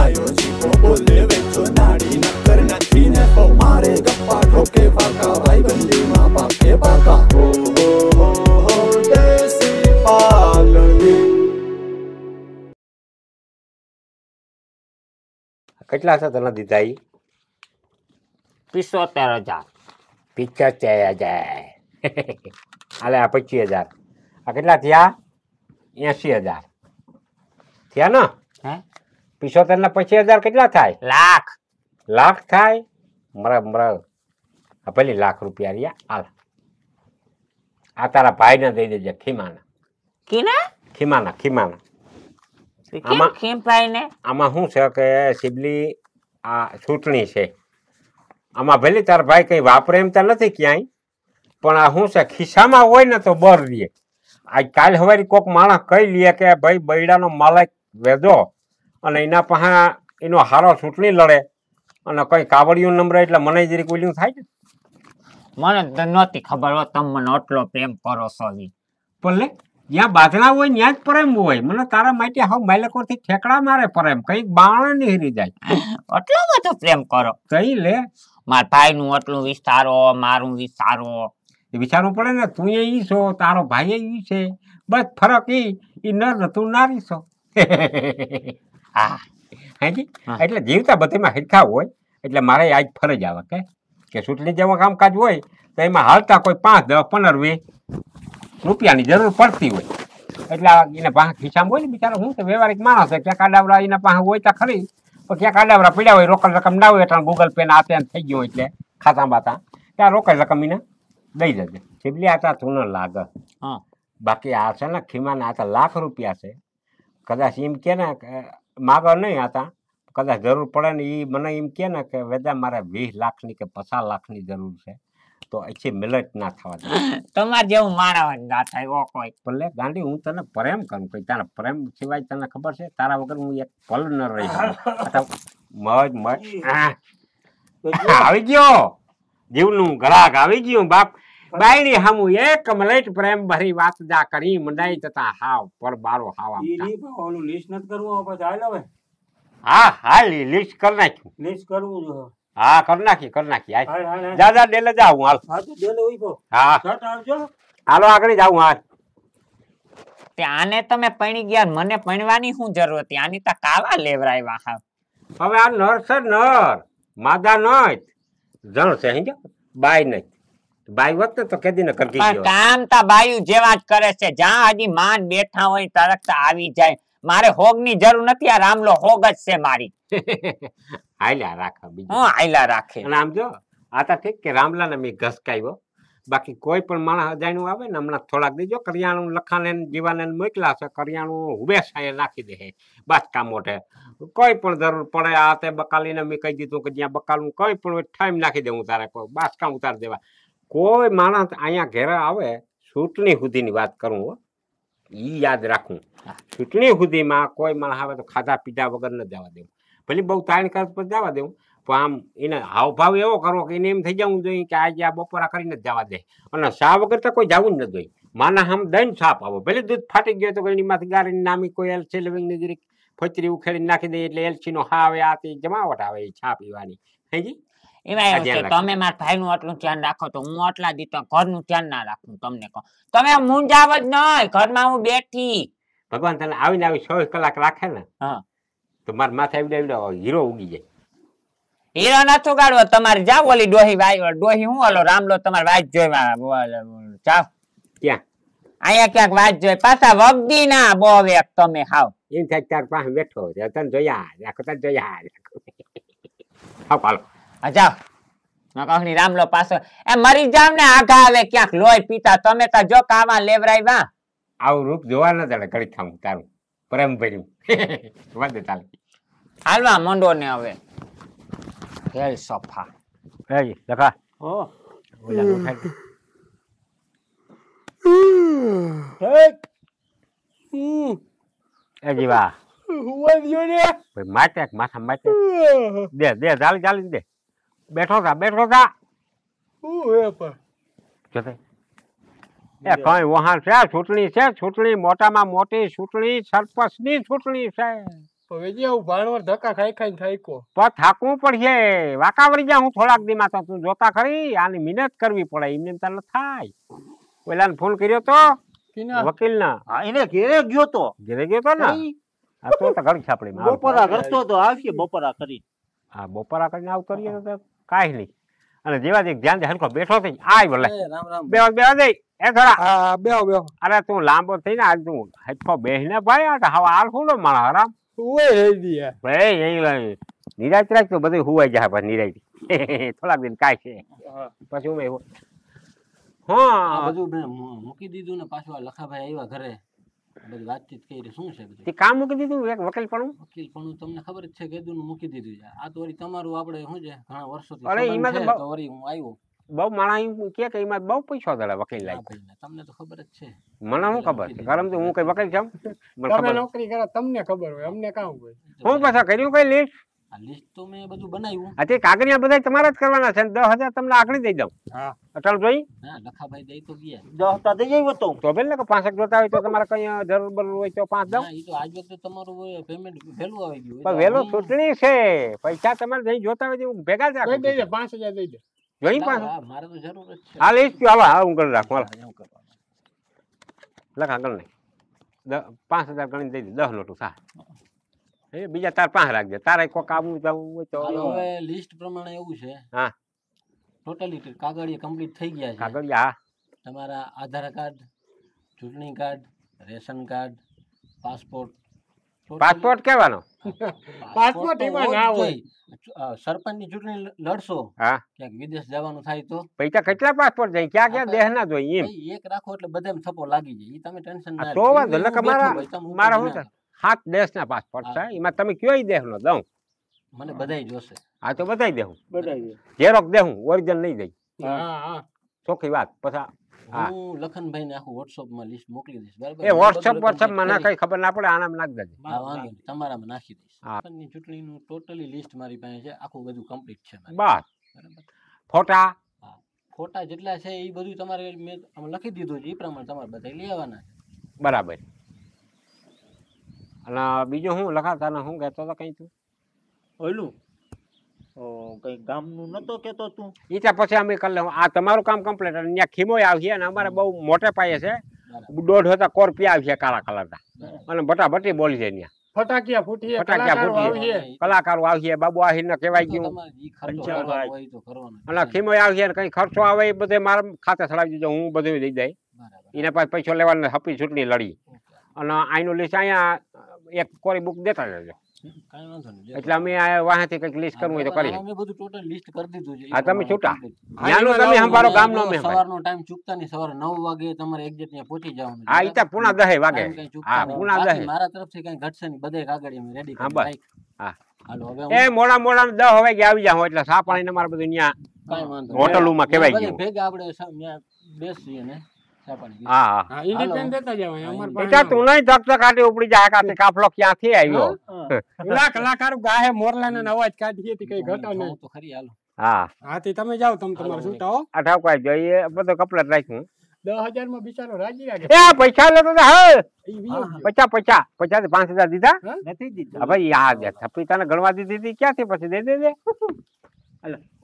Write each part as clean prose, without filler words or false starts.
ભાઈઓ જીવો બોલે વેચો નાડી નક્કર નથી ને તો મારે ગપ્પા ઠોકે ફાકા ભાઈ બંધીમાં પાકે પાકા હો દેશી પાલડી. કેટલા છે તને દીધા ઈ? 75,000. 75,000. હાલે આ 25,000. આ કેટલા થયા? 80,000 થયા ને? હે 75 ને 25,000 કેટલા થાય? લાખ. લાખ થાય? મરા આ પેલી લાખ રૂપિયા રહ્યા. હાલ આ તારા ભાઈને દઈ દેજે. ખીમાના કેમ ભાઈ ને? આમાં શું છે કે શિબલી આ ચૂંટણી છે, આમાં ભલે તારા ભાઈ કઈ વાપરે એમ તો નથી ક્યાંય, પણ આ શું છે ખિસ્સામાં હોય ને તો બર લે. આ કાલ હવારી કોક માણસ કહી લે કે ભાઈ બૈડાનો માલિક વેધો અને એના પાસે એનો હારો ચૂંટણી લડે અને કઈ કાવડિયું નંબર એટલે મને જરીક ઓલું થાય ને. મને તો નહોતી ખબર હો તમે મને આટલો પ્રેમ કરો છો. પણ લે જ્યાં બાંધણા હોય ત્યાં જ પ્રેમ હોય. મને તારા માટે હાવ માયલકોથી ઠેકડા મારે પ્રેમ, કઈક બાણે નહીં હરી જાય. આટલો બધો પ્રેમ કરો કઈ લે મારા ભાઈ નું આટલું વિસ્તારો, મારું વિસ્તારો. વિચારવું પડે ને. તું ઈ છો, તારો ભાઈ ઈ છે, બસ ફરક ઈ નર તું નારી છો. હા હાજી એટલે જીવતા બધીમાં હિરખા હોય એટલે મારે આજ ફરજ આવે કે ચૂંટણી જેવું કામકાજ હોય તો એમાં હાલતા કોઈ 5, 10, 15, 20 રૂપિયાની જરૂર પડતી હોય એટલે એને પાસે ખિસ્સામાં હોય ને બિચારો. હું તો વ્યવહારિક માણસ છે, ક્યાં કાડાવડા એના પાસે હોય તો ખરી, પણ ક્યાં કાડાવડા પડ્યા હોય રોકડ રકમ ના હોય એટલે ગૂગલ પે ના આતે થઈ ગયું એટલે ખાતા બાતા ત્યાં રોકડ રકમ એને દઈ દેજે. શિબલી આ તું ન લાગે. બાકી આ છે ને ખીમાના આ લાખ રૂપિયા છે. કદાચ એમ કે ને માગો નહીં આતા, કદાચ જરૂર પડે ને એ મને એમ કે ને કે વેદા મારે 20 લાખની કે 50 લાખની જરૂર છે તો એથી મિલટ ના થવા દે. તમારે જેવું મારા ના થાય ઓ કોઈ. ભલે ગાંડી હું તને પ્રેમ કરું, કઈ તારા પ્રેમ સિવાય તને ખબર છે તારા વગર હું એક પલ ન રહી શકું. મજ આવી ગયો જીવનું ગ્રાહક આવી ગયું બાપ. બાયડી હામું એક મલેટ પ્રેમ ભરી વાત જા કરી મંડાઈ તતા હાવ પર બારો હાવા. ઓલું લિસ્ટ નથી કરવું પછી હાલ હવે. હા હાલ લિસ્ટ કરી નાખ્યું. લિસ્ટ કરવું જો. હા કરી નાખી. હાલ જા ડેલે જાઉં હાલ. હા તો દેલે ઉઈફો. હા શટ આવજો. હાલો આગળ જાઉં હાલ. તે આને તમે પૈણી ગયા, મને પૈણવાની શું જરૂર હતી? આની તો કાવા લેવરાવ્યા હાવ. હવે આ નર છે નર, માદા નય જણ છે હે બાય નહીં. બાઈ વખતે તો કેદી ને કરકી પણ ગયો. કામ તા બાયું જેવા જ કરે છે. જ્યાં હજી માન બેઠા હોય તરત આવી જાય. મારે હોગ ની જરૂર નથી, આ રામલો હોગ જ છે મારી. હાલ્યા રાખા બીજું હું હાયલા રાખે. અને આમ જો આ તો ઠીક કે રામલા ને મેં ઘસકાવ્યો, બાકી કોઈ પણ માણસ અજાણ્યું આવે ને હમણાં થોડાક દેજો કરિયાણું લખાને જીવાને મોકલા છે, કરિયાણું હુબેસાએ નાખી દે બસ કામ મોટે. કોઈ પણ જરૂર પડે આ તે બકાલીને મેં કહી દીધું કે જ્યાં બકાલું કોઈ પણ ટાઈમ નાખી દે હું તારે કોઈ બસ કામ ઉતારી દેવા. કોઈ માણસ અહીંયા ઘેરે આવે ચૂંટણી સુધીની વાત કરું હો, ઈ યાદ રાખવું. ચૂંટણી સુધીમાં કોઈ માણસ આવે તો ખાધા પીધા વગર ન જવા દેવું. ભલે બહુ તાણ કર પર જવા દેવું, પણ આમ એને હાવભાવ એવો કરવો કે એને એમ થઈ જવું જોઈએ કે આજે આ બપોરા કરીને જ જવા દે. અને ચા વગર તો કોઈ જવું જ ન જોઈએ. માના આમ દઈને છાપ આવો. ભલે દૂધ ફાટી ગયો તો એની માંથી ગાળીને નામી કોઈ એલસી લવિંગની જરીક ફચરી ઉખેડીને નાખી દે એટલે એલસીનો હા આવે આથી જમાવટ આવે એ છા પીવાની. હેજી એમાં એવું છે તમે મારા ભાઈ નું આટલું ધ્યાન રાખો તો હું આટલા દી તો ઘરનું ધ્યાન ના રાખું. તમને કહો તમે મૂંઝાવ જ નહીં, ઘરમાં હું બેઠી. ભગવાન તને આવીને આવી 24 કલાક રાખે ને તો મારા માથે આવી હીરો ઉગી જાય. હીરો નથી ઉગાડવો તમારે. જાવ ઓલી ડોહી વાય ડોહી હું ઓલો રામલો તમારે વાંચ જોઈ જાવ ક્યાં અહીંયા ક્યાંક વાંચ જોઈ પાછા વગદી ના બહુ એક તમે હાવ એમ થાય તાર પાસે બેઠો તને જોયા રાખો તને જોયા રાખો. હા પાલો જાવ કહની રામલો પાછો એ મરી જાવ ને આઘા આવે ક્યાંક લોહી પીતા. તમે તો જો કાવા લેવરાવ્યા. આવું રૂપ જોવા ન દે ઘડી થામ તારું પ્રેમ ભર્યું વધે ચાલે. હાલવા મંડો ને હવે હેલ સોફા હે લખા હો ઓલા ઉઠાડ એ જીવા હુવા દિયો ને ભાઈ માથે માથા માથે દે દે ચાલી ચાલી દે. બેઠો થા હું હે પર જોતે એ કઈ વહાણ છે ચૂંટણી છે. ચૂંટણી મોટામાં મોટી ચૂંટણી સરપંચની ચૂંટણી છે. હવે જે આવું ભાણવર ધક્કા ખાઈ ખાઈને થાક્યો. તો થાકવું પડશે વાકાવરી જા હું થોડાક દીમાં તો તું જોતા ખરી આની મહેનત કરવી પડે એમને તને થાય પેલાને ફોન કર્યો તો કિના વકીલ ના હા એને ઘેરે ગયો તો ઘરે ગયો તો ને આ તો ઘડી છાપડી બપોરા કરતો તો આવશે બપોરા કરી હા બપોરા કરીને આવતો રહીએ તો કાંઈ નહીં અને જેવા જ ધ્યાન દે હરખો બેઠો થઈ આય ભલે રામ રામ. બેવા બેવા દે એ થોડા હા બેહો બેહો. અરે તું લાંબો થઈને આજ તું હરખો બેહીને ભાઈ આ હવે હાલ હું નો માણા હરામ ઓય રહી દી. ભાઈ અહીં નિરાશ રાખ તો બધું હુવાઈ જાય પછી નિરાશ થોડાક દિન કાંઈ છે પછી હું એવું હા બધું મેં મૂકી દીધું ને પાછું આ લખાભાઈ આવ્યા ઘરે બધી વાતચીત કરી શું છે બધું તે કામ મૂકી દીધું એક વકીલ પણ વકીલ પણ તમને ખબર જ છે કીધું ને મૂકી દીધું છે આ તો વળી તમારું આપણે શું છે ઘણા વર્ષોથી અરે સંબંધ એમાં તો છે, બહુ- તો વળી હું આવ્યો બહુ માણા એમ કે એમાં બહુ પૈસા દળે વકીલ આ લાગે ભાઈને તમને તો ખબર જ છે મને શું ખબર છે કારણ કે હું કઈ વકીલ છું મને તમે ખબર નોકરી કરો તમને ખબર હોય અમને કામ હોય. હું પાછા કર્યું કઈ લીસ્ટ આ લિસ્ટ તો મેં બધું બનાવ્યું આ તે કાગળિયા બધા તમારા જ કરવાના છે 10,000 તમને આખડી દઈ દઉં હા અટલ જોઈ હા લખાભાઈ દઈ તો ગયા દહતા દઈ આવ્યો તો તો બેન ને કે 65 જોતા હોય તો તમારે કઈ જરૂર બરૂર હોય તો 5 દઉં હા એ તો આજ વખતે તમારું પેમેન્ટ વહેલું આવી ગયું પણ વેલો ચૂંટણી છે પૈસા તમારે જઈ જોતા હોય તો હું ભેગા જ દઈ રાખું દે 5000 દઈ દે. જોઈ ના, પાછું હા, મારે તો જરૂર જ છે આ લીસ્ટ હાલો હા હું કરી રાખું હાલો હા, એવું કરવાનું. લખ આગળ નહીં 5,000 ગણી દઈ દે 10 નોટું સા એ બીજા તાર 5 રાખજે તારે કોઈ કામ જવું હોય તો હાલો, હવે લિસ્ટ પ્રમાણે એવું છે હા ટોટલી કાગળિયા કમ્પ્લીટ થઈ ગયા છે કાગળિયા તમારા આધાર કાર્ડ ચૂંટણી card ration card passport passport કેવાનો પાસપોર્ટ એમાં ના હોય. સરપંચની ચૂંટણી લડશો હા ક્યાંક વિદેશ જવાનું થાય તો પૈસા કેટલા પાસપોર્ટ જાય ક્યાં ક્યાં દેહ ના જોઈએ એમ ભાઈ, એક રાખો એટલે બધાને થપ્પો લાગી જાય ઈ તમે ટેન્શન આ ના તો લો. વાંધો ઈ એટલે હું મારા બેઠો ભાઈ, તમે મારા ઉપાધિ શું ના છે 7 દેશના પાસપોર્ટ છે હા. એમાં તમે કયો દેશનો દઉં કરો. મને બધાય જોશે આ તો બતાવી દેવું બધાય ઝેરોક્ષ દેવું ઓરિજિનલ નહીં દઈ હા હા ચોખ્ખી વાત પછી હા. હું લખનભાઈને આખું WhatsApp લિસ્ટ મોકલી દઈશ બરાબર એ મને વોટ્સઅપ બધું વોટ્સઅપ complete મને કરી. કઈ ખબર ના પડે આનામાં નાખ દેજે હા, વાંધો નહીં. તમારામાં નાખી દઈશ હા. સરપંચની ચૂંટણીનું ટોટલી લિસ્ટ મારી પાસે છે આખું બધું કમ્પ્લીટ છે મારી. બસ બરાબર ફોટા ફોટા જેટલા છે એ બધું તમારે મેં આમાં લખી દીધું છે એ પ્રમાણે તમારે બધા લઈ આવવાના છે બરાબર અને બીજું હું લખાતા ને હું કહેતો હતો કઈ તું ઓલું કઈ ગામનું નતો કેતો તું ઈ ત્યાં પછી અમે કરી લઉં આ તમારું કામ કમ્પ્લીટ અને ત્યાં ખીમોય આવશે અને અમારે બહુ મોટે પાયે છે બરાબર 1.5 હતા કોરપિયા આવશે કાળા કલરના અને ભટાભટી બોલી છે ત્યાં ફટાકિયા ફૂટીએ ફટાકિયા કલાકારો ફૂટીએ. આવીએ. કલાકારો આવશે બાબુ આહીર ને કહેવાય ગયું તમારે ઈ ખર્ચો પંચાવન કરવાનો હોય તો કરવાનો અને ખીમોય આવશે ને કઈ ખર્ચો આવે એ બધે મારા ખાતે ચડાવી દીધો હું બધું દઈ દઈ બરાબર એને પાસે પૈસો લેવાનો હપી ચૂંટણી લડી અને આઈનું લિસ્ટ અહીંયા એક કોરી બુક દેતા જજો કાંઈ વાંધો નહીં એટલે અમે આ વાંહેથી કંઈક લિસ્ટ કરવું હોય તો કરીએ મેં બધું ટોટલ લિસ્ટ કરી દીધું છે હા, તમે છૂટા. complete. ત્યાંનું તમે સંભાળો ગામનો અમે સંભાળીએ. સવારનો ટાઈમ ચૂકતા નહીં સવારે 9 વાગે તમારે એક્ઝેક્ટ ત્યાં પહોંચી જવાનું હા ઈ ત્યાં પૂણા 10 વાગે Time કાંઈ ચૂકતા હા નહીં. પૂણા બાકી 10 મારા તરફથી કઈ ઘટશે નહીં બધે કાગળ અમે રેડી હા, કરી બસ. રાખ. હા. હાલો હવે એ હું મોડા મોડા 10 વાગે આવી જાવ એટલે સા પાણી અમારે બધું ત્યાં કાંઈ વાંધો નહીં. હોટલોમાં કહેવાય બધે ગયું ભેગા આપણે ત્યાં બેસીએ ને ચા પાણી પીએ. હા હા હા ઇન્ડિપેન્ડન્ટ દેતા જવાય અમાર પાસે બેટા તું નહીં ધક કાઢી ઉપડી જાય કાતે કાફલો ક્યાંથી આવ્યો ઓલા કલાકારો ગાહે મોરલાના ને અવાજ કાઢીએ તે કઈ ઘટે હું નહીં. તો ખરી હાલો હા હાથી તમે જાઓ તમે તમારે છૂટા હો. આ ઠાવકાઈ જોઈએ બધો કપલેટ રાખ્યું 10,000 માં બિચારો રાજી લાગે. એ આ પૈસા લેતો તો હે ઈ વીયો ગયો. 50 5,000 દીધા નથી દીધું હા ભાઈ આ દે થપ્પી તને ગણવા દીધી હતી ક્યાંથી પછી દે દે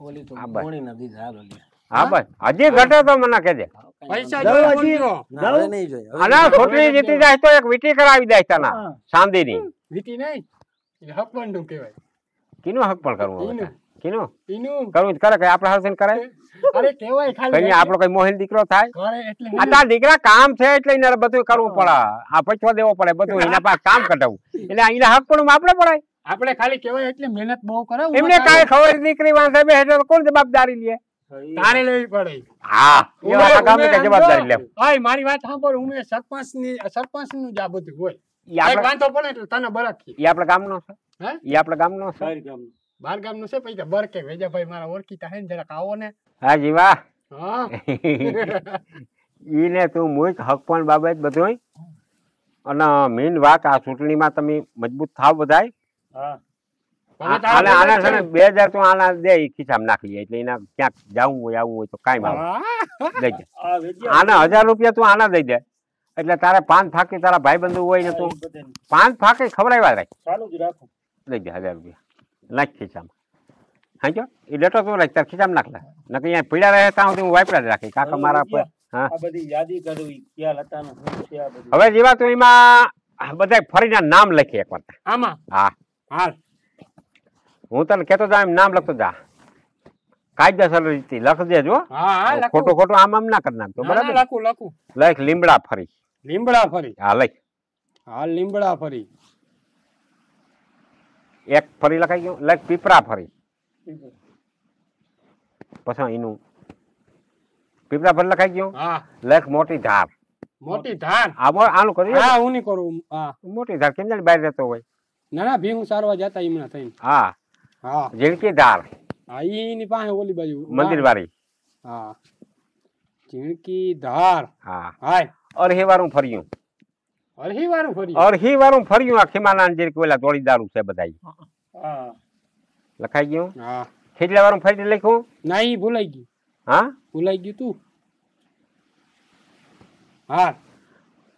ઓલી તો હા, બસ. ગોળી ના દીધા હાલો લે. હા બસ હજી ઘટે તો મને કહેજે પૈસા દવા જોઈ હજી- બોલજો. ના, હવે નહીં જોઈએ. હવે અને છોકરી જીતી જાય તો એક વીટી કરાવી દે તને હા. ચાંદીની વીટી નહીં એને હકવંડું કહેવાય. કીનું હક પણ કરવું હવે ઈનું. કીનું ઈનું કરવું જ કરે કે આપણે હરસન કરે અરે કહેવાય ખાલી કઈ આપણો કઈ મોહિન દીકરો થાય ઘરે એટલે આ તારા દીકરા કામ છે એટલે એને બધું કરવું પડે આ પૈસો દેવો પડે બધું એના પાસે કામ કઢાવવું એટલે એના હક પણ આપણે પડાય આપણે ખાલી કહેવાય એટલે મહેનત બહુ કરે એમને કાંઈ ખબર દીકરી વાંસે બે એટલે કોણ જવાબદારી લે તારે લેવી પડે. હા એ આખા ગામની કઈ જવાબદારી લે ઓય મારી વાત સાંભળ હું સરપંચનું જ આ બધું હોય. ઈ આપણે કઈ વાંધો પડે એટલે તને બરકીએ. ઈ આપણા ગામનો છે હે? ઈ આપણા ગામનો છે બાર ગામનું છે પૈસા બરકે વેજાભાઈ મારા ઓળખીતા હે ને જરાક આવો ને. હા જીવા હા ઈને તું મૂક હક પણ બાબત બધું અને મેન વાત આ ચૂંટણીમાં તમે મજબૂત થાવ બધાય હા તમે તારા આના છે ને ભેગા 2000 તો આના દે ઈ ખિસ્સામાં નાખી લે એટલે એના ક્યાંક જવું હોય આવવું હોય તો કાંઈ આવે હા. દઈ દે આ વેજ્યા આના 1000 રૂપિયા તું આના દઈ દે એટલે તારે પાન ફાકી તારા ભાઈ બંધુ હોય ને તું પાન ફાકી ખવડાવ્યા રાખ ચાલુ જ રાખો. લઈ જા 1000 રૂપિયા નાખ ખીચામાં હા જો એ લેટો તું રાખ તાર ખીચામાં નાખ લે નકર અહીંયા પીડા રહે ત્યાં સુધી હું વાપરા જ રાખી કાકા મારા પર હા આ બધી યાદી કરવી ક્યાં હતા ને શું છે આ બધું. હવે જેવા તું એમાં બધા ફરીના નામ લખી એક વાર આમાં હા હાલ હું તને કહેતો જા એમ નામ લખતો જા કાયદેસર રીતે લખ દેજો હા હા લખું. ખોટું ખોટું આમ ના કરી નાખતો ના, બરાબર ના, લખું લખું લખ લીમડા ફરી લીમડા ફરી હા લખ હાલ લીમડા ફરી એક ફરી લખાઈ ગયું લખ પીપરા ફરી પછી એનું પીપરા ફરી લખાઈ ગયું હા લખ મોટી ધાર મોટી ધાર આનું કરી હા હું નહીં કરું હા મોટી ધાર કેમ જાણે બહાર રહેતો હોય ના ના ભીહું સારવા જતા હમણાં થઈને હા હા ઝીણકી ધાર હા ઈની પાસે ઓલી બાજુ મંદિર વાળી હા ઝીણકી ધાર હા હાય અરહી વાળું ફર્યું અરહી વાળું ફરી અરહી વાળું ફર્યું આ ખીમાના ઝીણકી ઓલા દોડીદારું છે બધા હા લખાઈ ગયું હા ખીજડા વાળું ફરી લખ્યું ના ઈ ભૂલાઈ ગયું હા ભૂલાઈ ગયું તું હા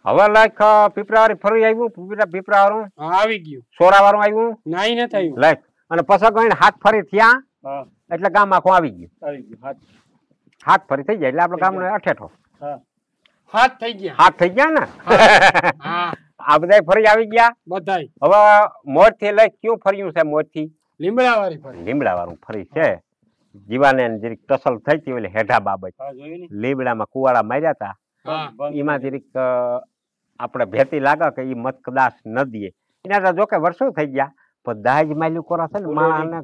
હવે લખ પીપરા વાળી ફરી આવ્યું પીપરા વાળું હા આવી ગયું સોરા વાળું આવ્યું ના ઈ નથી આવ્યું લખ અને પછી ગઈને હાથ ફરી થયા હા એટલે ગામ આખું આવી ગયું આવી ગયું હાથ. હાથ ફરી થઈ જાય એટલે આપણે ગામનો અઠેઠો હા હાથ થઈ ગયા હાથ થઈ ગયા ને હા આ બધા ફરી આવી ગયા બધાય હવે મોર થી લઈ ક્યું ફર્યું છે મોર થી લીમડા વાળી ફરી લીમડા વાળું ફરી છે જીવાને જરીક ટસલ થઈ હતી એટલે હેઠા બાબત હા જોયું ને. લીમડામાં કુવાડા માર્યા હતા હા એમાં જરીક આપણે ભેતી લાગે કે એ મત કદાચ ન દે એના તો જોકે વર્ષો થઈ ગયા પણ દાજ માલ્યું કોરા છે ને માણસને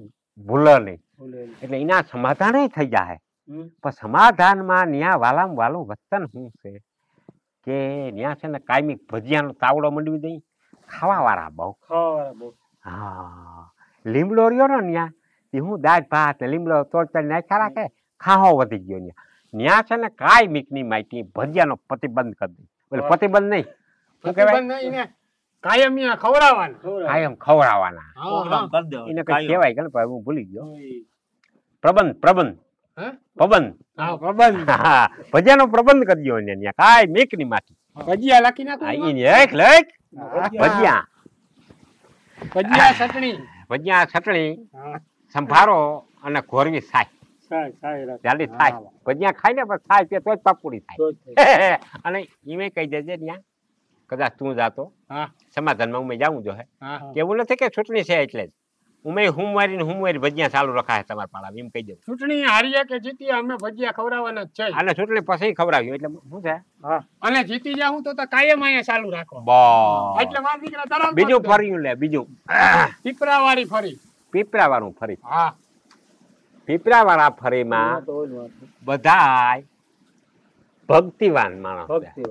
ભૂલે નહીં ભૂલેલું. એટલે એના સમાધાન થઈ જાય હમ. પણ સમાધાનમાં ન્યા વાલામ વાલું વતન શું છે કે ન્યા છે ને કાયમી ભજીયાનો તાવડો મંડવી દઈ ખાવા વાળા બહુ ખાવાવાળા બહુ. હા લીમડો રહ્યો ને ન્યા એ હું દાળ ભાત ને લીમડો તોડતા નાખ્યા રાખે ખાહો વધી ગયો ન્યા છે ને કાંઈ મીકની માહિતી ભજીયાનો પ્રતિબંધ કરી દે એટલે પ્રતિબંધ નહીં શું કહેવાય પ્રતિબંધ નહીં ને કાયમ અહીંયા ખવડાવવાના ખવડાવે. કાયમ ખવડાવવાના હા પ્રોગ્રામ કરી દેવાનો. એને કઈ કાયમ. કહેવાય કે ને પણ હું ભૂલી ગયો ઓય. પ્રબંધ પ્રબંધ હે પ્રબંધ હા પ્રબંધ હા ભજીયાનો પ્રબંધ કરી દો ને ન્યા કાંઈ મીકની માટી ભજીયા લખી નાખો હા એમાં. ઈ લેખ લેખ ભજીયા. ભજીયા ભજીયા ચટણી ભજીયા ચટણી હા સંભારો અને ઘોરવી સાય સાય સાય રાખ. જલ્દી થાય ભજીયા ખાઈ ને પછી થાય તો જ પાપુડી થાય તો જ થાય. અને ઈમે કહી દેજે ત્યાં કદાચ તું જાતો હા સમાધાનમાં ઉમે જાવું જો હે હા એવું નથી કે ચૂંટણી છે એટલે જ ઉમે હુંવારી ભજીયા ચાલુ રખાય તમારા પાડા એમ કહી દઉં ચૂંટણી હારીએ કે જીતીએ અમે ભજીયા ખવડાવવાના જ છે અને ચૂંટણી પછી ખવડાવ્યું એટલે શું છે હા અને જીતી જાઉં તો કાયમ અહીંયા ચાલુ રાખો બસ એટલે મારા દીકરા તરત બીજું ફર્યું લે બીજું પીપરા વાળી ફરી પીપરા વાળું ફરી હા પીપરા વાળા ફરીમાં એમાં તો ઓલું હતું. બધાય ભક્તિવાન માણસ છે. ભક્તિ.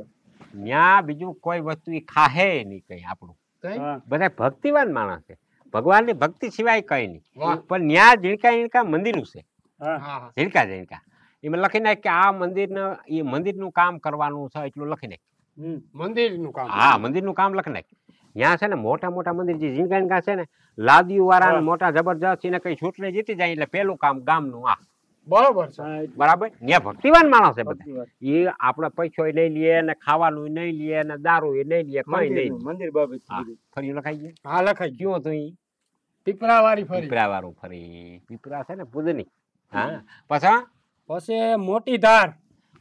ન્યા બીજું કોઈ વસ્તુ ઈ ખાહે નહીં કઈ આપણું કઈ? હા બધા ભક્તિવાન માણસ છે ભગવાનની ભક્તિ સિવાય કઈ નહીં વાહ. પણ ન્યા ઝીણકા મંદિરું છે હા હા હા ઝીણકા એમાં લખી નાખ કે આ મંદિરનું કામ કરવાનું છે એટલું લખી નાખ હમ. મંદિરનું કામ હા મંદિરનું કામ લખી નાખ ત્યાં છે ને મોટા મોટા મંદિર જે ઝીણકા છે ને લાદીઓ વાળા હા. મોટા જબરજસ્ત એને કઈ ચૂંટણી જીતી જાય એટલે પેલું કામ ગામનું આ બરોબર છે હા, એટલે બરાબર ત્યાં ભક્તિવાન માણસ છે બધા ભક્તિ વાત. એ આપણે પૈસો નહીં લે ને ખાવાનું નહીં લે ને દારૂ નહીં લે કઈ નહીં મંદિરનું, મંદિર બાબત હા, કીધું. ફરી લખાઈ ગયું હા લખાઈ ગયું કયું હતું ઈ પીપરા વાળી ફરી પીપરા વાળું ફરી પીપરા છે ને પૂજની હા પછી પછી મોટી ધાર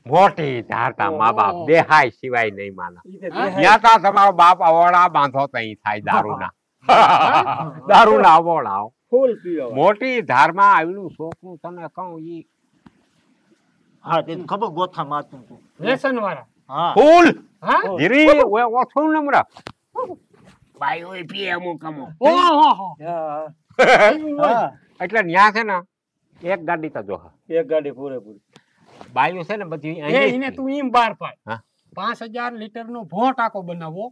મોટી ધારતા મા બાપ ઓહો. દેહાય સિવાય નહીં માના ઈ તો હા? દેહાય. ત્યાં તા તમારો બાપ અવોડા બાંધો તઈ થાય દારૂના દારૂના અવોડા ફૂલ પીવા. મોટી ધારમાં આવેલું છોકરું તને કહું ઈ હા તે ખબર ગોથા મારતું હતું. વ્યસન વાળા હા ફૂલ હા ધીરી ઓય ઓછું નમ્ર બાઈ ઓય પીએ અમુક અમુક ઓહો હા, એવું હોય. હા. એટલે ન્યા છે ને એક ગાડી તો જોહ એક ગાડી પૂરેપૂરી. બાયું છે ને બધી એ અહીં એને તું એમ બાર પાડ હા. 5000 લીટર નો ભો ટાંકો બનાવો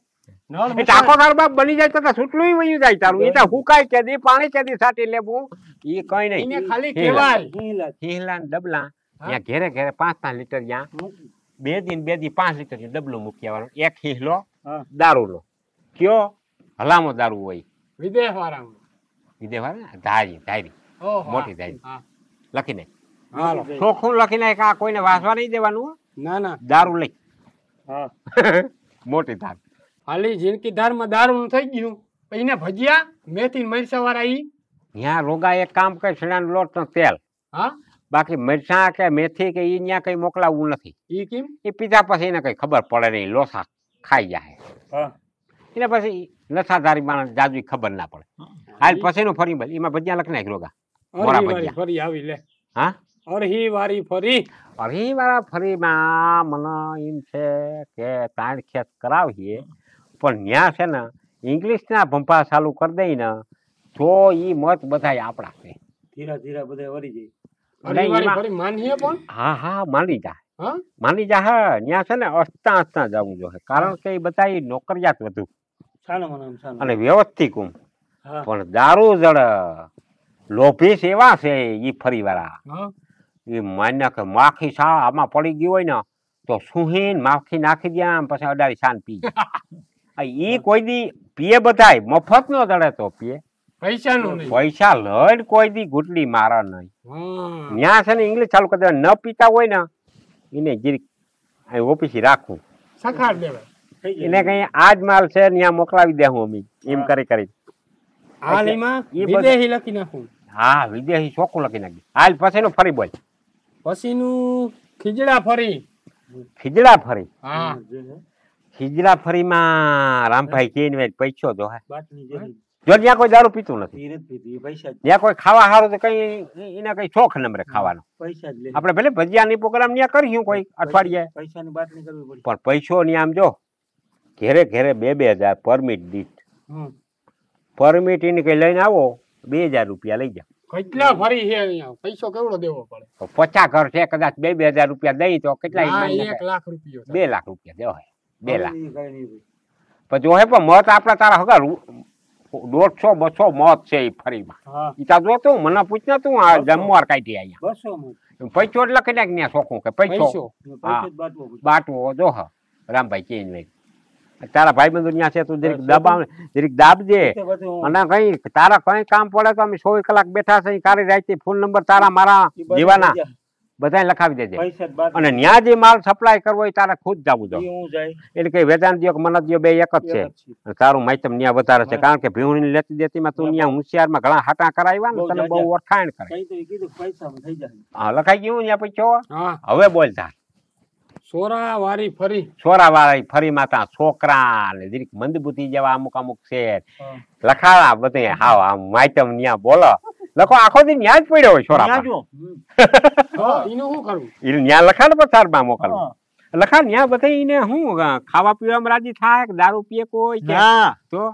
નળ એ ટાંકો તાર બાપ બની જાય તો સુટલું વયું જાય તારું એ તો હુકાય કે દી પાણી કે દી સાટી લેવું એ કઈ એને નહીં ખાલી હીલા. કહેવાય હીલા. હીલા ને ડબલા હા. ત્યાં ઘેરે ઘેરે 5 લીટર ત્યાં બે દી 5 લીટર ડબલું મૂકી આવવાનું એક હીલો હા. દારૂનો કયો હલામો દારૂ હોય વિદેશ વાળા વિદેહ વાળા ને ધારી ધારી ઓહો મોટી ધારી હા લખીને હાલો ચોખ્ખું લખીને આ કોઈને વાસવા નહીં દેવાનું હો. ના ના દારૂ લઈ હા. મોટી ધાર. હાલી જિંદગી ધારમાં દારૂનું થઈ ગયું પછી એને ભજીયા મેથી મરચા વાળા ઈ ત્યાં રોગા એક કામ કરે છેડાનો લોટ ને તેલ, હા બાકી મરચાં કે મેથી કે ઈ ત્યાં કઈ મોકલાવવું નથી. ઈ કેમ એ પીધા પછી એને કઈ ખબર પડે નહીં, લોસા ખાઈ જાય. હા એને પછી નશાધારી માણસ જાજુ ખબર ના પડે. હાલ પછીનું ફરી બસ એમાં ભજીયા લખી નાખ રોગા, મોરા અરહી વાળી ભજીયા. ફરી આવી લે હા અરહી વાળી ફરી ફરી વાળા ફરીમાં મને એમ છે કે તાણ ખેત કરાવીએ, પણ ત્યાં છે ને ઇંગ્લિશના ભંભા ચાલુ કરી દઈ ને તો ઈ મત બધાય આપણા છે. ધીરા ધીરા બધા વળી જાય. અરહી વાળી એમાં- ફરી માનીએ પણ હા હા માની જા, હા માની જા. હા ત્યાં છે ને અસ્તા અસ્તા જવું જોઈએ, કારણ કે એ બધા ઈ નોકરિયાત વધુ છાનામાં નામ છાના. અને વ્યવસ્થિત કુમ. હા પણ દારૂ જડ લોભી એવા છે ઈ ફરી વાળા. હા એ માન્યા કે માખી સા આમાં પડી ગઈ હોય ને તો સુહીન માખી નાખી દે આમ પછી અડાડી શાન પી જાય. ઈ કોઈ દી પીએ બધાય મફત નો દડે તો પીએ, પૈસાનું નહીં પૈસા લઈને કોઈ દી ગુટલી મારા નહીં. હા ત્યાં છે ને ઇંગ્લિશ ચાલુ કરી દેવા, ન પીતા હોય ને એને જીરીક અહીં ઓફિસે રાખવું, સખાડ દેવાય થઈ જાય. એને કઈ આજ માલ છે ત્યાં મોકલાવી દેવું અમે એમ કરી કરી. હાલ એમાં ઈ બધું- વિદેહી લખી નાખું હા વિદેશી ચોખ્ખું લખી નાખી. હાલ પછીનું ફરી બોલ, પછીનું ખીજડા ફરી ખીજડા ફરી. હા જે હે, ખીજડા ફરીમાં રામભાઈ કે પૈસો જો હે, બાટલી જેવી. જો ત્યાં કોઈ દારૂ પીતું નથી, ઈ નથી પીતી, ઈ પૈસા જ ત્યાં કોઈ ખાવા સારું તો કઈ એને કઈ શોખ નંબરે ખાવાનો. પૈસા જ લે. આપણે ભલે ભજીયાની પ્રોગ્રામ ત્યાં કર્યું કોઈ અઠવાડિયે, પૈસાની બાટલી કરવી પડે. પણ પૈસો ની આમ જો ઘેરે ઘેરે 2,000 પરમિટ દીઠ. હમ. પરમિટ એને કઈ લઈને આવો 2,000 રૂપિયા લઈ જાઓ. કેટલા ફરી છે અહીંયા પૈસો કેવડો દેવો પડે તો 50 ઘર છે, કદાચ 2,000 રૂપિયા દઈ તો કેટલા હા, ઈ 1 લાખ રૂપિયો 2 લાખ રૂપિયા દેવાય. 2 લાખ ઈ કાંઈ નહીં. પછી જો હે પણ મત આપણા તારા હગા 150-200 મત છે એ ફરીમાં. હા ઈ તા જો તું મને પૂછ ને, તું આ જમવાર કાઢી અહીંયા 200 માં. પૈસો એટલે કઈ નાખ ત્યાં શોખું કે પૈસો પૈસો પૈસો જ બાટવો પડે. બાટવો જો હ રામભાઈ કે નહીં. તારા ભાઈ બંધુ ત્યાં છે, તું જરીક દબાવ જરીક દાબજે. તે બધું અને કઈ તારા કઈ કામ પડે તો અમે 24 કલાક બેઠા છે, કારી રાતે ફોન નંબર તારા મારા ઈ બધું જીવાના લઈ જા. બધાય લખાવી દેજે. પૈસા જ બાટલી. અને ન્યા જે માલ સપ્લાય કરવો હોય તારે ખુદ જવું જો. ઈ હું જાય. એટલે કઈ વેદાંત દો કે મનત દો બે એક જ છે. એક જ છે. અને તારું માહિતમ ન્યા વધારે છે, કારણ કે ભીવણી લેતી દેતીમાં તું ન્યા હોશિયારમાં ઘણા હાટા કરાવ્યા ને, બહુ તને બહુ જાજા. ઓળખાણ કરે. કઈ તો ઈ કીધું કે પૈસામાં થઈ જાય. હા લખાઈ ગયું ન્યા પૈસો. હા હવે બોલ તાર. સોરા વાળી ફરી છોરા વાળા ફરી માતા છોકરા ને જરીક મંદબુદ્ધિ જેવા અમુક અમુક છે હા. લખાણા બધે હાવ આમ માયતમ ન્યા બોલો લખો આખો દી ન્યા જ પડ્યો હોય છોરા ત્યાં પર. જો. હા એનું શું કરવું ઈ ન્યા લખાણ પર સારમાં મોકલવું. હા. લખાણ ન્યા બધા ઈને શું ખાવા પીવામાં રાજી થાય કે દારૂ પીએ કોઈ કે ના તો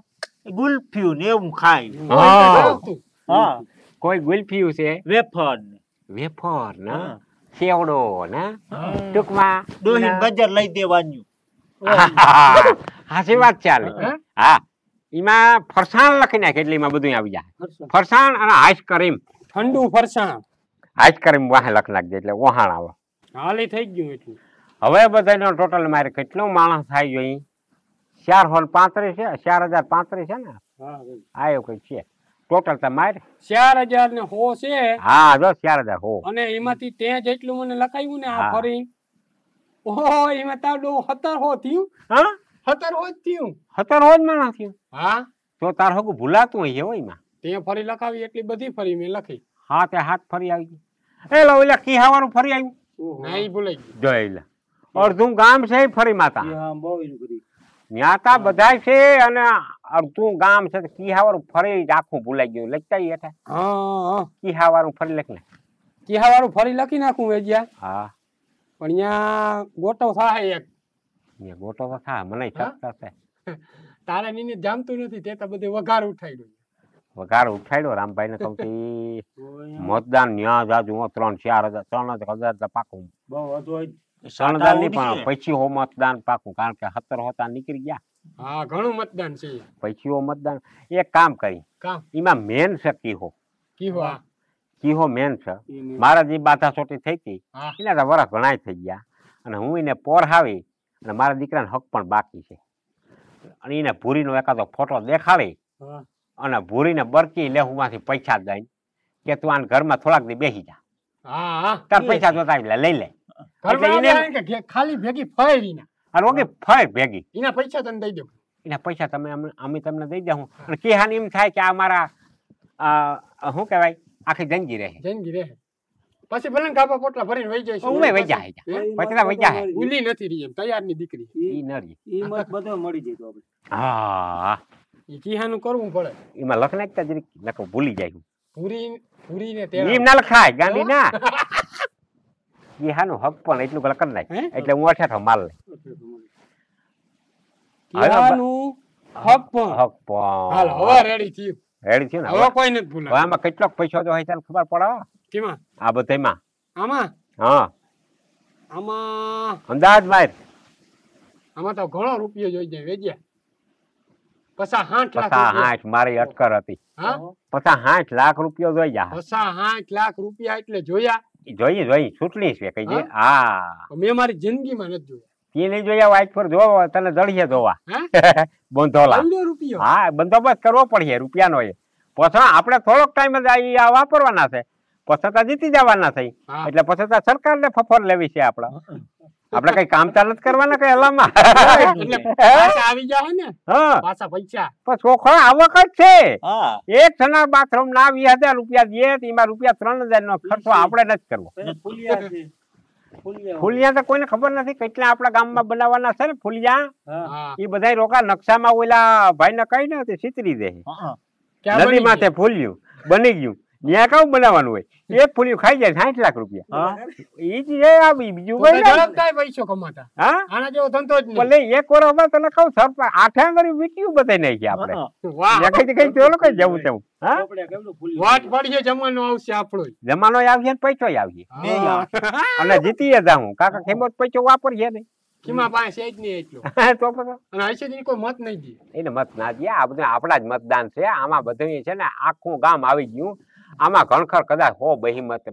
ગુલ્ફિયું ને એવું ખાય. હા. હા કોઈ ગુલ્ફિયું છે, વેફર ને. વેફર ને હા. સેવડો ને ટૂંકમાં ડોહીને બજાર લઈ દેવાનું. હાચી વાત ચાલે. હા એમાં ફરસાણ લખી નાખે એટલે એમાં બધું આવી જાય. ફરસાણ અને આઈસ્ક્રીમ. ઠંડુ ફરસાણ આઈસ્ક્રીમ વાહે લખ નાખજે એટલે વહાણ આવે. હાલી થઈ ગયું એટલું હવે બધાનો ટોટલ મારે કેટલો માણસ થાય જો અહીં 435 છે, 4,035 છે ને હા આયો કઈ છે ટોટલ તમારે. 4,000 ને 100 છે હા જો 4,000 હો. અને એમાંથી તે જેટલું મને લખાયું ને આ હા. ફરી ઓહો એમાં તારું 1700 થયું હા 1700 જ થયું 17 જ માણસ થયું. હા તો તાર હગું ભૂલાતું હોય છે એમાં. તે ફરી લખાવી એટલી બધી ફરી મેં લખી હા તે હાથ ફરી આવી ગયું. એ લો ઓલા કિહાવાળું ફરી આવ્યું. નહીં ભૂલાઈ ગયું જોઈ લે અડધું ગામ છે ઈ ફરી માતા. હા બહુ એનું કરી. ન્યાતા બધાય છે અને અડધું ગામ છે, કિહાવાળું ફરી જ આખું ભૂલાઈ ગયું. લખતા ઈ હેઠા હા કિહાવાળું ફરી લખ ને. કિહાવાળું ફરી લખી નાખું વેજ્યા હા પણ અહીંયા ગોટો થાય એક અહીંયા ગોટો તો થા મને હા? શકતા છે. તારે નીને જામતું નથી તે તો બધે વઘાર ઉઠાડ્યું વઘાર ઉઠાડ્યો રામભાઈ ને કહું ઈ મતદાન ન્યા જાજુ 3,000-4,000 તો પાકું. બહુ વધુ હોય. 3,000 ની પણ પછી હો મતદાન પાકું, કારણ કે 17 હોતા નીકળી ગયા. હા ઘણું મતદાન છે પછી હો મતદાન. એક કામ કરી કામ એમાં મેન છે કીહો. કીવા કીહો મેન છે. મારા જે બાધા ચોટી થઈ હતી હા એના તો વરસ ઘણાય થઈ ગયા અને હું એને પોરહાવી અને મારા દીકરાને હક પણ બાકી છે અને એને ભૂરીનો એકાદો ફોટો દેખાડી હા અને ભૂરીને બરકી લેહુમાંથી પૈસા દઈને કે તું આને ઘરમાં થોડાક દી બેસી જા, હા તાર પૈસા જોતા એટલે લઈ લે. ઘરમાં એટલે એને- આવ્યા કે ખાલી ભેગી ફરી ના અને ઓકે ફળ ભેગી એના પૈસા તને દઈ દઉં. એના પૈસા તમે અમે તમને દઈ દઉં અને કિહાની એમ થાય કે આ મારા શું કહેવાય આખી જિંદગી રહે જિંદગી રહે. પછી ભલે ને ગાભા પોટલા ભરીને વહી જાય છે. ઉમે વહી જાય પતરા વહી જાય ઉલી નથી રહી એમ તૈયારની દીકરી. ઈ નરી ઈ મત બધો મળી જાય તો આપણે. હા એ કિહાનું કરવું પડે. એમાં લખ નાખતા જરીક લખો ભૂલી જાય પૂરીને એમ તેડા. ના લખાય ગાંડી ના કિહાનું હક પણ એટલું લખ નાખ હે? એટલે હું અઠાઠો માલ લે કિહાનું હક પણ. હક પણ હાલ હવે રેડી થયું. રેડી થયું ને હવે કોઈ નથી ભૂલા. હવે આમાં કેટલોક પૈસો જો હોય તને ખબર પડે કેમાં? આ બધામાં આમાં હા આમાં અંદાજ માર આમાં તો ઘણો રૂપિયો જોઈ જાય વેજ્યા. 50-60 લાખ પચાસ રૂપિયા. 60 મારી અટકર હતી હા 50-60 લાખ રૂપિયો જોઈ જા 50-60 લાખ રૂપિયા એટલે જોયા. જોઈએ ચૂંટણી છે કઈ છે હા મેં મારી જિંદગીમાં નથી જોયા. તે નહીં જોયા વાઇટ પર જોવો તને જડીએ જોવા હે? બંધોલા આવડો રૂપિયો. હા બંદોબસ્ત કરવો પડશે રૂપિયાનો એ પછી આપણે થોડોક ટાઈમ જ આ વાપરવાના છે પછી તો જીતી જવાના થઈ હા. એટલે પછી તો સરકારને ફફર લેવી છે આપણે કઈ કામતા નથી કરવાના કઈ હલામાં એટલે પાછા આવી જાય ને હા પાછા પૈસા. પણ છોકરો આવક જ છે હા એક સના બાથરૂમ ના 20,000 રૂપિયા દે તો એમાં રૂપિયા 3,000 નો ખર્ચો આપણે નથી કરવો એને ફૂલિયા છે ફૂલિયા ફૂલિયા તો કોઈને ખબર નથી કેટલા આપણા ગામમાં બનાવવાના છે ને ફૂલિયા હા હા એ બધા રોકા નકશામાં ઓલા ભાઈ ને કઈ ને સીતરી દે હા ક્યાં બની નદી માથે ફૂલ્યું બની ગયું ત્યાં કામ બનાવવાનું હોય એક ફૂલ્યું ખાઈ જાય 60 લાખ રૂપિયા એ જ છે આ બીજું તો કઈ ઝડપથી પૈસો કમાતા. હા આના જેવો ધંધો જ નહીં. ભલે એક વર્ષમાં તને કહું સરપંચ 8 આંગળી વીટ્યું બતાવી નાખી આપણે વાહ કઈ ચોલો કઈ જવું તેવું હા આપણે કેવડું ફૂલિયું વાટ પડીએ જમવાનો આવશે આપણો. જમાનો આવશે ને પૈસો આવશે બે યાર. અને જીતીએ જાઉં કાકા ખેમત પૈસો વાપરીએ ને કિમા પાસે જ નહીં એટલો. તો પછી અને હશે તો કોઈ મત નહીં દે. એને મત ના દે આ બધું આપણા જ મતદાન છે આમાં બધું છે ને આખું ગામ આવી ગયું આમાં ઘણખર કદાચ હો બહીમત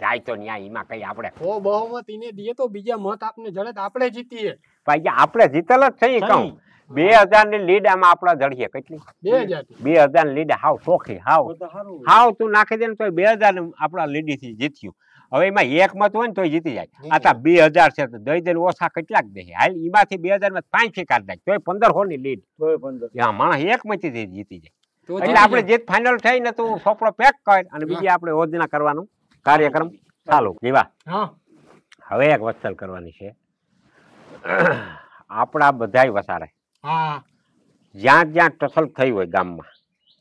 જાય તો ન્યાય એમાં કઈ આપણે ઓ બહુમત એને દે તો બીજા મત આપને જડે તો આપણે જીતીએ. ભાઈ આપણે જીતેલ જ છે કહું 2000 ની લીડ આમાં આપણે જડીએ કેટલી 2000 2000 ની લીડ હાવ ચોખી હાવ તો સારું હાવ તું નાખી દે ને તો 2000 આપણા લીડી થી જીત્યું હવે એમાં એક મત હોય ને તો જીતી જાય આ તો 2000 છે તો દઈ દઈને ઓછા કેટલાક દે હાલ એમાંથી 2000 માં 5 કાઢ નાખ તોય 1500 ની લીડ તોય 15 હા માણસ એક મતી જીતી જાય તો એટલે આપણે જીત ફાઇનલ થઈ ને તું સોપડો પેક કર અને બીજી આપણે યોજના કરવાનું કાર્યક્રમ ચાલુ જીવા હા હવે એક વસ્તુ કરવાની છે આપણા બધાય વસારે હા જ્યાં જ્યાં ટસલ થઈ હોય ગામમાં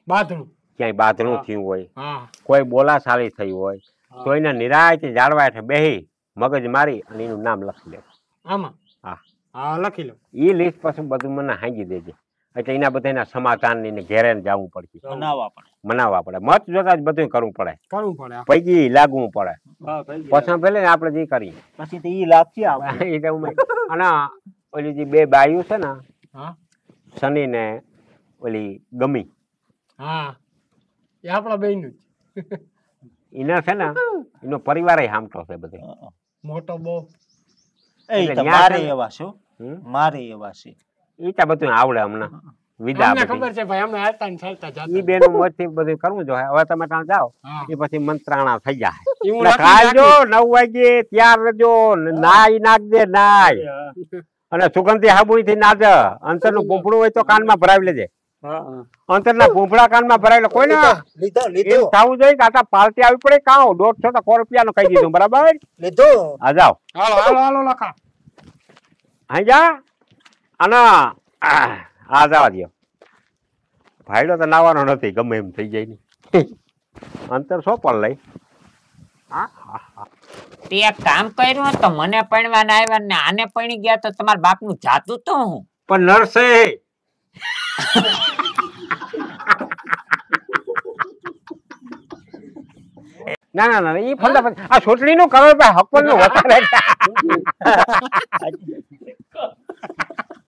બાથરૂમ ક્યાંય બાંધણું થયું હોય હા કોઈ બોલાશાળી થઈ હોય તો એને નિરાયથી જાળવા હેઠે બેહી મગજ મારી અને એનું નામ લખી લે આમાં હા હા લખી લો. એ લિસ્ટ પછી બધું મને હાંગી દેજે એટલે એના બધાના સમાધાન ને ઘેરે જવું પડશે બનાવવા પડે મનાવવા પડે મત જોતા જ બધું કરવું પડે કરવું પડે. પૈકી લાગવું પડે હા ભાઈ પછી પેલે આપણે જે કરીએ પછી તો ઈ લાગશે આપણે એ તો ઉમે. અને ઓલી જે બે બાયું છે ને હા શનિ ને ઓલી ગમી હા એ આપણા બેયનું જ. એના છે ને એનો પરિવાર હામટો છે બધે મોટો બહુ. એ એટલે તો ન્યા મારે છે ને. એવા છે હો. હમ? મારે એવા છે એ તો બધું આવડે હમણાં વિદા અમને બધી ખબર છે ભાઈ અમે હાલતા ને ચાલતા ઈ જાતા. બેનું મતથી બધું કરવું જોઈએ હવે તમે ત્યાં જાઓ હા એ પછી મંત્રાણા થઈ જાય ઈ હું એટલે લખી કાલજો 9 વાગે ત્યાર રહેજો નાઈ નાખજે નાય અને સુગંધી હાબુડી થી નાજ અંતર નું પૂંપડું હોય તો કાનમાં ભરાવી લેજે અંતર ના પૂંપડા કાનમાં ભરાવી લે કોઈ ના લીધો એમ થવું જોઈએ કે આ પાર્ટી આવી પડે કાં 150 રૂપિયા નું કહી દીધું બરાબર લીધો આ જાઓ હાલો હાલો હાલો લખા. અહીં જા અને આ જવા દો ભાઈડો તો નાવાનો નથી ગમે એમ થઈ જાય ને અંતર સો પણ લઈ તે એક કામ કર્યું તો મને પણવાના આવ્યા ને આને પણી ગયા તો તમારા બાપનું જાતું તો હું પણ નરસે ના ના ના એ ફંદા ફંદા આ છોટલી નું કવર ભાઈ હકવર નું વધારે